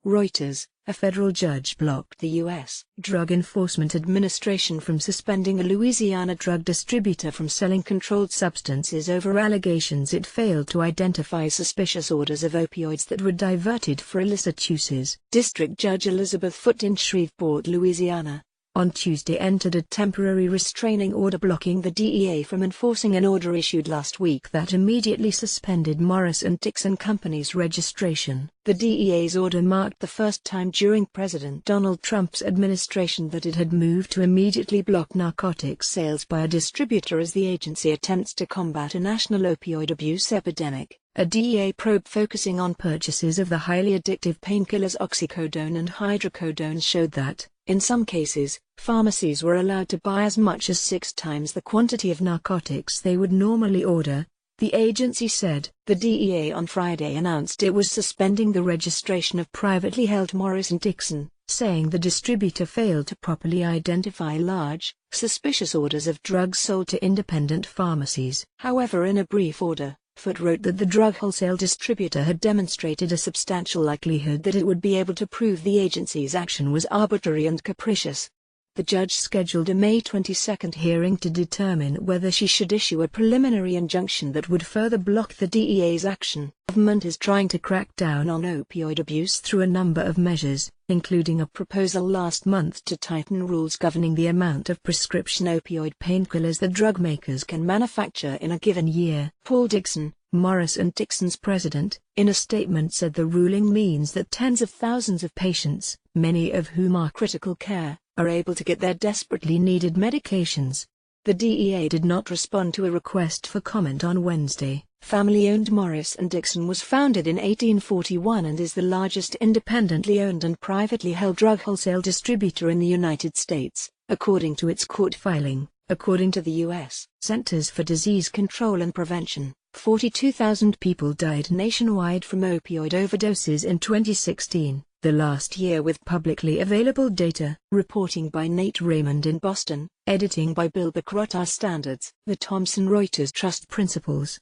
Reuters, a federal judge blocked the U.S. Drug Enforcement Administration from suspending a Louisiana drug distributor from selling controlled substances over allegations it failed to identify suspicious orders of opioids that were diverted for illicit uses. District Judge Elizabeth Foote in Shreveport, Louisiana, on Tuesday entered a temporary restraining order blocking the DEA from enforcing an order issued last week that immediately suspended Morris & Dixon Company's registration. The DEA's order marked the first time during President Donald Trump's administration that it had moved to immediately block narcotics sales by a distributor as the agency attempts to combat a national opioid abuse epidemic. A DEA probe focusing on purchases of the highly addictive painkillers oxycodone and hydrocodone showed that, in some cases, pharmacies were allowed to buy as much as 6 times the quantity of narcotics they would normally order, the agency said. The DEA on Friday announced it was suspending the registration of privately held Morris & Dixon, saying the distributor failed to properly identify large, suspicious orders of drugs sold to independent pharmacies. However, in a brief order, Foote wrote that the drug wholesale distributor had demonstrated a substantial likelihood that it would be able to prove the agency's action was arbitrary and capricious. The judge scheduled a May 22 hearing to determine whether she should issue a preliminary injunction that would further block the DEA's action. The government is trying to crack down on opioid abuse through a number of measures, including a proposal last month to tighten rules governing the amount of prescription opioid painkillers that drug makers can manufacture in a given year. Paul Dixon, Morris & Dixon's president, in a statement said the ruling means that tens of thousands of patients, many of whom are critical care, are able to get their desperately needed medications. The DEA did not respond to a request for comment on Wednesday. Family-owned Morris & Dixon was founded in 1841 and is the largest independently owned and privately held drug wholesale distributor in the United States, according to its court filing. According to the U.S. Centers for Disease Control and Prevention, 42,000 people died nationwide from opioid overdoses in 2016, the last year with publicly available data. Reporting by Nate Raymond in Boston, editing by Bill Bacrotta. Standards. The Thomson Reuters Trust Principles.